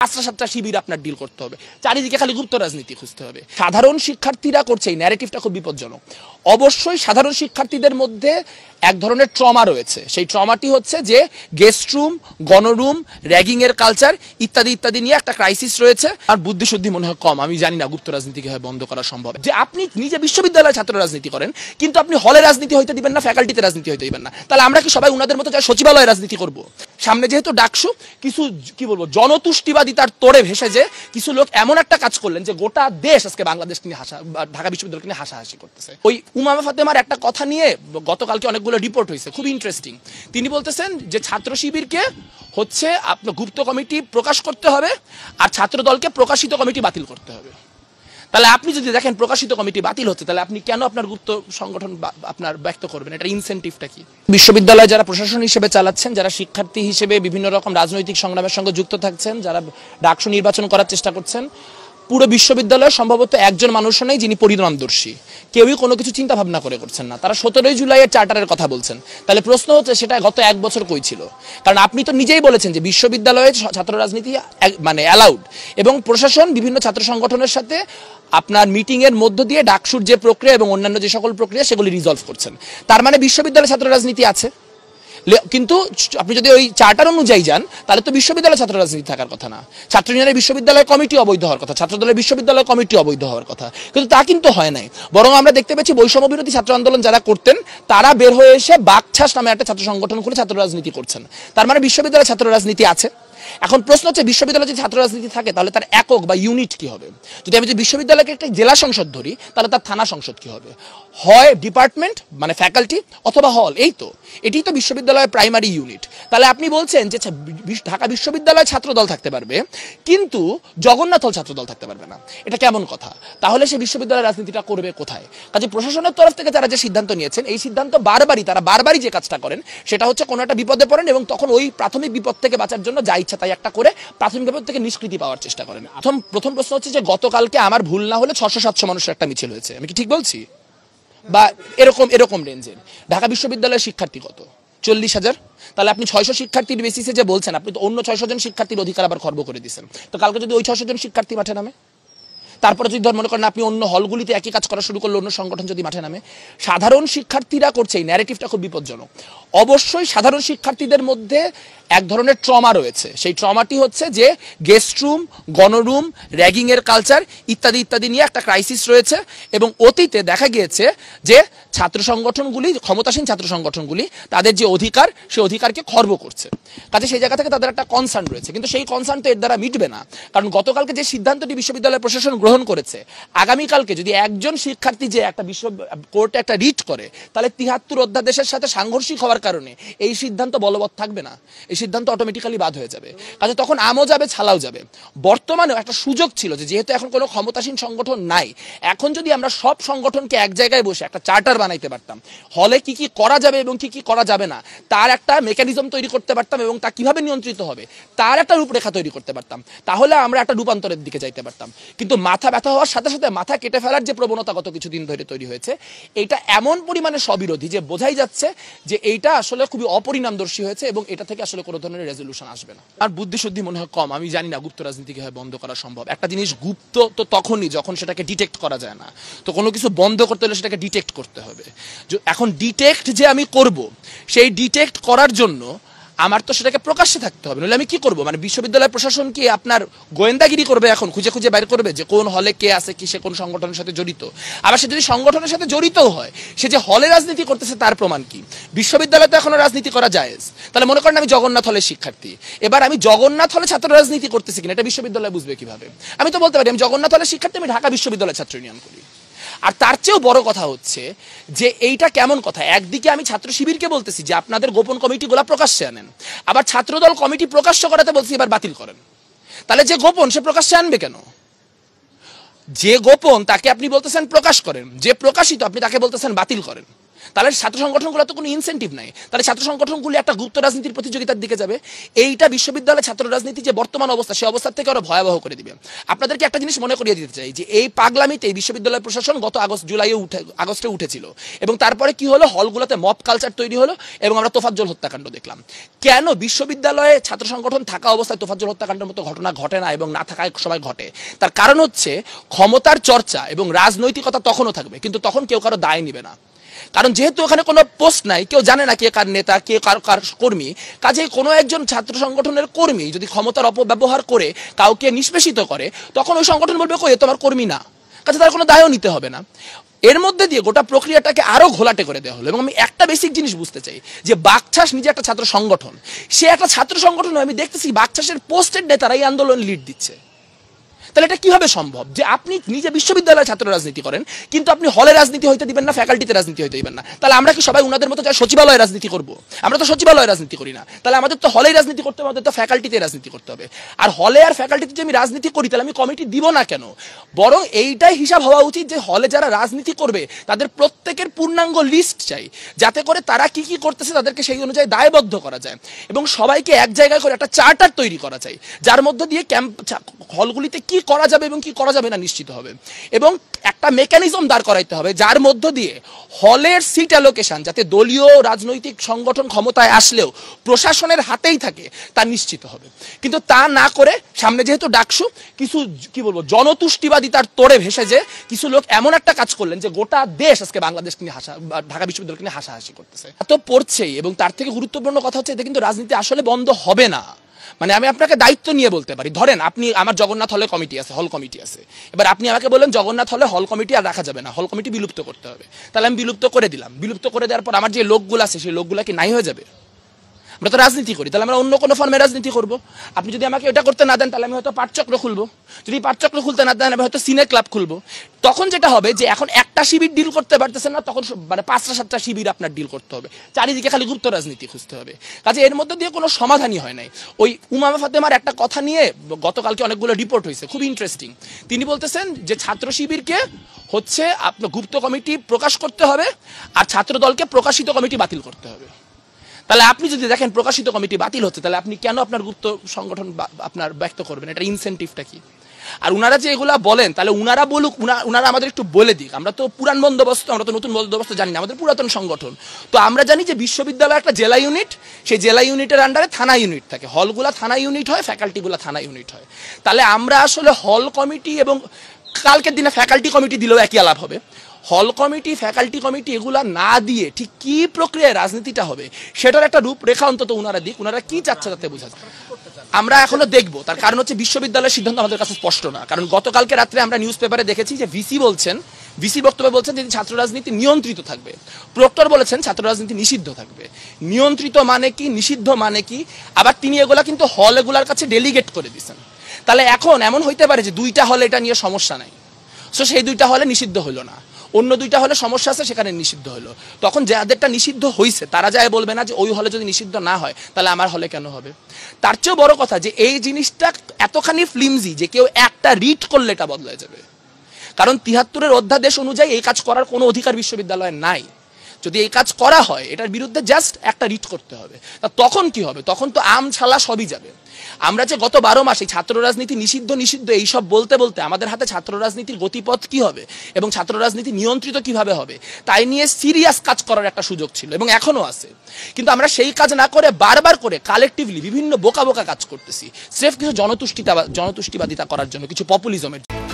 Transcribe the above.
আশ্রা শিবির আপনার ডিল করতে হবে, চারিদিকে খালি গুপ্ত রাজনীতি খুঁজতে হবে। সাধারণ শিক্ষার্থীরা করছে এই ন্যারেটিভটা খুব বিপজ্জনক। অবশ্যই সাধারণ শিক্ষার্থীদের মধ্যে এক ধরনের ট্রমা রয়েছে। সেই ট্রমাটি হচ্ছে যে গেস্ট রুম, গণরুম, র্যাগিং এর কালচার ইত্যাদি ইত্যাদি নিয়ে একটা ক্রাইসিস রয়েছে। আর বুদ্ধিশুদ্ধি মনে হয় কম। আমি জানি না গুপ্ত রাজনীতি কিভাবে বন্ধ করা সম্ভব। যে আপনি নিজে বিশ্ববিদ্যালয়ে ছাত্র রাজনীতি করেন, কিন্তু আপনি হলে রাজনীতি হইতে দিবেন না, ফ্যাকাল্টিতে রাজনীতি হইতে দিবেন না, তাহলে আমরা কি সবাই উনাদের মতো সচিবালয়ে রাজনীতি করব? সামনে যেহেতু ডাকসু, কিছু কি বলবো জনতুষ্টিবাদিতার তোড়ে ভেসে যে কিছু লোক এমন একটা কাজ করলেন যে গোটা দেশ আজকে বাংলাদেশ নিয়ে ঢাকা বিশ্ববিদ্যালয় নিয়ে হাসাহাসি করতেছে। ওই উমামা ফাতেমার একটা কথা নিয়ে গতকালকে অনেকগুলো রিপোর্ট হয়েছে, খুব ইন্টারেস্টিং। তিনি বলতেছেন যে ছাত্র শিবিরকে হচ্ছে আপনার গুপ্ত কমিটি প্রকাশ করতে হবে আর ছাত্র দলকে প্রকাশিত কমিটি বাতিল করতে হবে। তাহলে আপনি যদি দেখেন প্রকাশিত কমিটি বাতিল হচ্ছে, তাহলে আপনি কেন আপনার গুপ্ত সংগঠন আপনার ব্যক্ত করবেন? এটা ইনসেন্টিভটা কি? বিশ্ববিদ্যালয় যারা প্রশাসন হিসেবে চালাচ্ছেন, যারা শিক্ষার্থী হিসেবে বিভিন্ন রকম রাজনৈতিক সংগ্রামের সঙ্গে যুক্ত থাকছেন, যারা ডাকসু নির্বাচন করার চেষ্টা করছেন, পুরো বিশ্ববিদ্যালয়ে সম্ভবত একজন মানুষ নেই যিনি পরিণামদর্শী। কেউই কোনো কিছু চিন্তা ভাবনা করে করছেন না। তারা 17 জুলাইয়ের চার্টারের কথা বলছেন। তাহলে প্রশ্ন হচ্ছে সেটা গত এক বছর কই ছিল? কারণ আপনি তো নিজেই বলেছেন যে বিশ্ববিদ্যালয়ে ছাত্র রাজনীতি মানে অ্যালাউড, এবং প্রশাসন বিভিন্ন ছাত্র সংগঠনের সাথে আপনার মিটিং এর মধ্য দিয়ে ডাকসুর যে প্রক্রিয়া এবং অন্যান্য যে সকল প্রক্রিয়া সেগুলি রিজলভ করছেন। তার মানে বিশ্ববিদ্যালয়ে ছাত্র রাজনীতি আছে। কিন্তু আপনি যদি ওই চার্টার অনুযায়ী যান, তাহলে তো বিশ্ববিদ্যালয়ে ছাত্র রাজনীতি থাকার কথা না। ছাত্র ইউনিয়নের বিশ্ববিদ্যালয় কমিটি অবৈধ হওয়ার কথা, ছাত্র দলের বিশ্ববিদ্যালয় কমিটি অবৈধ হওয়ার কথা, কিন্তু তা কিন্তু হয় নাই। বরং আমরা দেখতে পেয়েছি বৈষম্য বিরোধী ছাত্র আন্দোলন যারা করতেন, তারা বের হয়ে এসে বাকছাস নামে একটা ছাত্র সংগঠন করে ছাত্র রাজনীতি করছেন। তার মানে বিশ্ববিদ্যালয়ে ছাত্র রাজনীতি আছে। এখন প্রশ্ন হচ্ছে, বিশ্ববিদ্যালয়ে যদি ছাত্র রাজনীতি থাকে তাহলে তার একক বা ইউনিট কি হবে? যদি আমি বিশ্ববিদ্যালয়কে একটা জেলা সংসদ ধরি, তাহলে তার থানা সংসদ কি হবে? হয় ডিপার্টমেন্ট মানে ফ্যাকাল্টি, অথবা হল। এই তো, এটি তো বিশ্ববিদ্যালয়ের প্রাইমারি ইউনিট। তাহলে আপনি বলছেন যে ঢাকা বিশ্ববিদ্যালয়ে ছাত্র দল থাকতে পারবে, কিন্তু জগন্নাথ হল ছাত্র দল থাকতে পারবে না। এটা কেমন কথা? তাহলে সে বিশ্ববিদ্যালয়ের রাজনীতিটা করবে কোথায়? কাজে প্রশাসনের তরফ থেকে তারা যে সিদ্ধান্ত নিয়েছেন, এই সিদ্ধান্ত তারা বারবারই যে কাজটা করেন সেটা হচ্ছে কোনো একটা বিপদে পড়েন এবং তখন ওই প্রাথমিক বিপদ থেকে বাঁচার জন্য যা ইচ্ছা তাই একটা করে প্রাথমিক বিপদ থেকে নিষ্কৃতি পাওয়ার চেষ্টা করেন। প্রথম প্রশ্ন হচ্ছে যে গতকালকে আমার ভুল না হলে 600-700 মানুষের একটা মিছিল হয়েছে। আমি কি ঠিক বলছি? বা এরকম রেঞ্জের। ঢাকা বিশ্ববিদ্যালয়ের শিক্ষার্থী কত? 40,000। তাহলে আপনি 600 শিক্ষার্থীর বেসিসে যে বলছেন, আপনি তো অন্য 600 জন শিক্ষার্থীর অধিকার আবার খর্ব করে দিচ্ছেন। তো কালকে যদি ওই 600 জন শিক্ষার্থী মাঠে নামে, তারপরে যদি মনে করেন আপনি অন্য হলগুলিতে একই কাজ করা শুরু করলে, অন্য সংগঠন যদি মাঠে নামে, সাধারণ শিক্ষার্থীরা করছে এই ন্যারেটিভটা খুব বিপজ্জনক। অবশ্যই সাধারণ শিক্ষার্থীদের মধ্যে এক ধরনের ট্রমা রয়েছে। সেই ট্রমাটি হচ্ছে যে গেস্ট রুম, গণরুম, র্যাগিং এর কালচার ইত্যাদি ইত্যাদি নিয়ে একটা ক্রাইসিস রয়েছে। এবং অতীতে দেখা গিয়েছে যে ছাত্র সংগঠনগুলি, ক্ষমতাসীন ছাত্র সংগঠনগুলি তাদের যে অধিকার, সেই অধিকারকে খর্ব করছে। কাজে সেই জায়গা থেকে তাদের একটা কনসার্ন রয়েছে, কিন্তু সেই কনসার্ন তো এর দ্বারা মিটবে না। কারণ গতকালকে যে সিদ্ধান্তটি বিশ্ববিদ্যালয় প্রশাসন গ্রহণ করেছে, আগামীকালকে যদি একজন শিক্ষার্থী যে একটা কোর্টে একটা রিট করে, তাহলে 73 অধ্যাদেশের সাথে সাংঘর্ষিক হওয়ার কারণে এই সিদ্ধান্ত বলবৎ থাকবে না। এই সিদ্ধান্ত অটোমেটিক্যালি বাদ হয়ে যাবে। কাজে তখন আমও যাবে, ছালাও যাবে। বর্তমানেও একটা সুযোগ ছিল যে যেহেতু এখন কোনো ক্ষমতাসীন সংগঠন নাই, এখন যদি আমরা সব সংগঠনকে এক জায়গায় বসে একটা চার্টার বানাইতে পারতাম, হলে কি কি করা যাবে এবং কি কি করা যাবে না তার একটা মেকানিজম তৈরি করতে পারতাম, এবং তা কিভাবে নিয়ন্ত্রিত হবে তার একটা রূপরেখা তৈরি করতে পারতাম, তাহলে আমরা একটা রূপান্তরের দিকে যাইতে পারতাম। কিন্তু মাথা ব্যথা হওয়ার সাথে সাথে মাথা কেটে ফেলার যে প্রবণতা গত কিছুদিন ধরে তৈরি হয়েছে, এটা এমন পরিমাণে স্ববিরোধী যে বোঝাই যাচ্ছে যে এইটা আসলে খুবই অপরিণামদর্শী হয়েছে এবং এটা থেকে আসলে কোনো ধরনের রেজলিউশন আসবে না। আর বুদ্ধিশুদ্ধি মনে হয় কম। আমি জানি না গুপ্ত রাজনীতি কিভাবে বন্ধ করা সম্ভব। একটা জিনিস গুপ্ত তো তখনই যখন সেটাকে ডিটেক্ট করা যায় না। তো কোনো কিছু বন্ধ করতে হলে সেটাকে ডিটেক্ট করতে হবে। এখন ডিটেক্ট যে আমি করব, সেই ডিটেক্ট করার জন্য আমার তো সেটাকে প্রকাশ্যে থাকতে হবে, নইলে আমি কি করব? মানে বিশ্ববিদ্যালয় প্রশাসন কি আপনার গোয়েন্দাগিরি করবে? এখন খুঁজে খুঁজে বাইর করবে যে কোন হলে কে আছে, কি সে কোন সংগঠনের সাথে জড়িত? আবার সে যদি সংগঠনের সাথে জড়িতও হয়, সে যে হলে রাজনীতি করতেছে তার প্রমাণ কি? বিশ্ববিদ্যালয়ে তো এখনো রাজনীতি করা জায়েজ। তাহলে মনে করেন আমি জগন্নাথ হলের শিক্ষার্থী, এবার আমি জগন্নাথ হলে ছাত্র রাজনীতি করতেছি কিনা এটা বিশ্ববিদ্যালয় বুঝবে কিভাবে? আমি তো বলতে পারি আমি জগন্নাথ হলের শিক্ষার্থী, আমি ঢাকা বিশ্ববিদ্যালয় ছাত্র ইউনিয়ন করি। আর তার চেয়েও বড় কথা হচ্ছে যে এইটা কেমন কথা? একদিকে আমি ছাত্র শিবিরকে বলতেছি যে আপনাদের গোপন কমিটিগুলো প্রকাশ্যে আনেন, আবার ছাত্রদল কমিটি প্রকাশ্য করাতে বলছি এবার বাতিল করেন। তাহলে যে গোপন সে প্রকাশ্যে আনবে কেন? যে গোপন তাকে আপনি বলতেছেন প্রকাশ করেন, যে প্রকাশিত আপনি তাকে বলতেছেন বাতিল করেন। তাহলে ছাত্র সংগঠনগুলো তো কোনো ইনসেন্টিভ নাই, তাহলে ছাত্র সংগঠনগুলি একটা গুপ্ত রাজনীতির প্রতিযোগিতার দিকে যাবে। এইটা বিশ্ববিদ্যালয়ের ছাত্র রাজনীতি যে বর্তমান অবস্থা, সেই অবস্থার থেকে আরো ভয়াবহ করে দিবে। আপনাদেরকে একটা জিনিস মনে করিয়ে দিতে চাই যে এই পাগলামিতে এই বিশ্ববিদ্যালয় প্রশাসন গত আগস্টে উঠেছিল, এবং তারপরে কি হলো, হলগুলোতে মব কালচার তৈরি হলো এবং আমরা তোফাজ্জল হত্যাকাণ্ড দেখলাম। কেন বিশ্ববিদ্যালয়ে ছাত্র সংগঠন থাকা অবস্থায় তোফাজ্জল হত্যাকাণ্ডের মতো ঘটনা ঘটে না এবং না থাকায় সময় ঘটে? তার কারণ হচ্ছে ক্ষমতার চর্চা এবং রাজনৈতিকতা তখনও থাকবে, কিন্তু তখন কেউ কারো দায় নিবে না। কারণ যেহেতু ওখানে কোনো পোস্ট নাই, কেউ জানে না কে কার নেতা, কে কার কর্মী, কাজেই কোনো একজন ছাত্র সংগঠনের কর্মী যদি ক্ষমতার অপব্যবহার করে কাউকে নিষ্পেষিত করে, তখন ওই সংগঠন বলবে কই তোমার কর্মী না, কাজে তার কোনো দায়ও নিতে হবে না। এর মধ্যে দিয়ে গোটা প্রক্রিয়াটাকে আরো ঘোলাটে করে দেওয়া হলো। এবং আমি একটা বেসিক জিনিস বুঝতে চাই যে বাকছাস নিজে একটা ছাত্র সংগঠন, সে একটা ছাত্র সংগঠন, আমি দেখতেছি বাকছাসের পোস্টেড নেতারা এই আন্দোলন লিড দিচ্ছে। তাহলে এটা কিভাবে সম্ভব যে আপনি নিজে বিশ্ববিদ্যালয়ে ছাত্র রাজনীতি করেন, কিন্তু আপনি হলে রাজনীতি হইতে দিবেন না, ফ্যাকাল্টিতে রাজনীতি হইতে দিবেন না? তাহলে আমরা কি সবাই ওনাদের মতো যারা সচিবালয়ে রাজনীতি করব? আমরা তো সচিবালয়ে রাজনীতি করি না। তাহলে আমাদের তো হলেই রাজনীতি করতে হবে, আমাদের তো ফ্যাকাল্টিতে রাজনীতি করতে হবে। আর হলে আর ফ্যাকাল্টিতে যদি আমি রাজনীতি করি, তাহলে আমি কমিটি দিব না কেন? বরং এইটাই হিসাব হওয়া উচিত যে হলে যারা রাজনীতি করবে তাদের প্রত্যেকের পূর্ণাঙ্গ লিস্ট চাই, যাতে করে তারা কি কি করতেছে তাদেরকে সেই অনুযায়ী দায়বদ্ধ করা যায়, এবং সবাইকে এক জায়গায় করে একটা চার্টার তৈরি করা যায়, যার মধ্য দিয়ে হলগুলিতে কি করা যাবে এবং কি করা যাবে না নিশ্চিত হবে, এবং একটা মেকানিজম দাঁড় করাইতে হবে যার মধ্য দিয়ে হলের সিট অ্যালোকেশন যাতে দলীয় রাজনৈতিক সংগঠন ক্ষমতায় আসলেও প্রশাসনের হাতেই থাকে তা নিশ্চিত হবে। কিন্তু তা না করে সামনে যেহেতু ডাকসু, কিছু কি বলবো জনতুষ্টিবাদী তার তোড়ে ভেসে যে কিছু লোক এমন একটা কাজ করলেন যে গোটা দেশ আজকে বাংলাদেশকে নিয়ে ঢাকা বিশ্ববিদ্যালয়কে নিয়ে হাসাহাসি করতেছে। এত পড়ছেই, এবং তার থেকে গুরুত্বপূর্ণ কথা হচ্ছে এতে কিন্তু রাজনীতি আসলে বন্ধ হবে না। মানে আমি আপনাকে দায়িত্ব নিয়ে বলতে পারি, ধরেন আপনি, আমার জগন্নাথ হলে কমিটি আছে, হল কমিটি আছে, এবার আপনি আমাকে বলেন জগন্নাথ হলে হল কমিটি আর রাখা যাবে না, হল কমিটি বিলুপ্ত করতে হবে। তাহলে আমি বিলুপ্ত করে দিলাম, বিলুপ্ত করে দেওয়ার পর আমার যে লোকগুলো আছে সেই লোকগুলো কি নাই হয়ে যাবে? আমরা তো রাজনীতি করি, তাহলে আমরা অন্য কোনো ফর্মে রাজনীতি করব। আপনি যদি আমাকে এটা করতে না দেন, তাহলে আমি হয়তো পাঠচক্র খুলবো, যদি পাঠচক্র খুলতে না দেন আমি হয়তো সিনে ক্লাব খুলবো। তখন যেটা হবে যে এখন একটা শিবির ডিল করতে পারতেছেন না, তখন মানে 5টা-7টা শিবির আপনার ডিল করতে হবে, চারিদিকে খালি গুপ্ত রাজনীতি খুঁজতে হবে। কাজে এর মধ্যে দিয়ে কোনো সমাধানই হয় নাই। ওই উমামা ফাতেমার একটা কথা নিয়ে গতকালকে অনেকগুলো রিপোর্ট হয়েছে, খুব ইন্টারেস্টিং। তিনি বলতেছেন যে ছাত্র শিবিরকে হচ্ছে আপনার গুপ্ত কমিটি প্রকাশ করতে হবে, আর ছাত্র দলকে প্রকাশিত কমিটি বাতিল করতে হবে। তাহলে আপনি যদি দেখেন প্রকাশিত কমিটি বাতিল হচ্ছে, তাহলে আপনি কেন আপনার গুপ্ত সংগঠন আপনার ব্যক্ত করবেন? এটা ইনসেন্টিভটা কি? আর উনারা যে এগুলা বলেন, তাহলে উনারা বলুক, উনারা আমাদের একটু বলে দিক। আমরা তো পুরান বন্দোবস্ত, আমরা তো নতুন বন্দোবস্ত জানি না, আমাদের পুরাতন সংগঠন। তো আমরা জানি যে বিশ্ববিদ্যালয় একটা জেলা ইউনিট, সেই জেলা ইউনিটের আন্ডারে থানা ইউনিট থাকে, হলগুলা থানা ইউনিট হয়, ফ্যাকাল্টিগুলা থানা ইউনিট হয়। তাহলে আমরা আসলে হল কমিটি এবং কালকের দিনে ফ্যাকাল্টি কমিটি দিলেও একই আলাপ হবে। হল কমিটি, ফ্যাকাল্টি কমিটি এগুলা না দিয়ে ঠিক কি প্রক্রিয়ায় রাজনীতিটা হবে সেটার একটা রূপরেখা অন্তত উনারা দিক, উনারা কি চাচ্ছে তাতে বোঝা যায়। আমরা এখনো দেখবো, তার কারণ হচ্ছে বিশ্ববিদ্যালয়ের সিদ্ধান্ত আমাদের কাছে স্পষ্ট না। কারণ গতকালকে রাত্রে আমরা নিউজ পেপারে দেখেছি যে ভিসি বক্তব্যে বলছেন যে ছাত্র রাজনীতি নিয়ন্ত্রিত থাকবে, প্রক্টর বলেছেন ছাত্র রাজনীতি নিষিদ্ধ থাকবে। নিয়ন্ত্রিত মানে কি, নিষিদ্ধ মানে কি? আবার তিনি এগুলা কিন্তু হল এগুলার কাছে ডেলিগেট করে দিচ্ছেন। তাহলে এখন এমন হইতে পারে যে 2টা হলে এটা নিয়ে সমস্যা নাই, সো সেই 2টা হলে নিষিদ্ধ হলো না, অন্য 2টা হলে সমস্যা আছে সেখানে নিষিদ্ধ হলো। তখন যাদেরটা নিষিদ্ধ হয়েছে তারা যায় বলবে না যে ওই হলে যদি নিষিদ্ধ না হয় তাহলে আমার হলে কেন হবে? তার চেয়েও বড় কথা যে এই জিনিসটা এতখানি ফ্লিমজি যে কেউ একটা রিট করলে এটা বদলে যাবে। কারণ 73-এর অধ্যাদেশ অনুযায়ী এই কাজ করার কোনো অধিকার বিশ্ববিদ্যালয়ে নাই। যদি এই কাজ করা হয় এটার বিরুদ্ধে জাস্ট একটা রিট করতে হবে। তা তখন কি হবে? তখন তো আম ছালা সবই যাবে। আমরা যে গত 12 মাসে ছাত্র রাজনীতি নিষিদ্ধ এইসব বলতে বলতে আমাদের হাতে ছাত্র রাজনীতির গতিপথ কি হবে এবং ছাত্র রাজনীতি নিয়ন্ত্রিত কিভাবে হবে তাই নিয়ে সিরিয়াস কাজ করার একটা সুযোগ ছিল এবং এখনো আছে। কিন্তু আমরা সেই কাজ না করে বারবার করে কালেকটিভলি বিভিন্ন বোকা বোকা কাজ করতেছি, স্রেফ কিছু জনতুষ্টিবাদিতা করার জন্য, কিছু পপুলিজমের জন্য।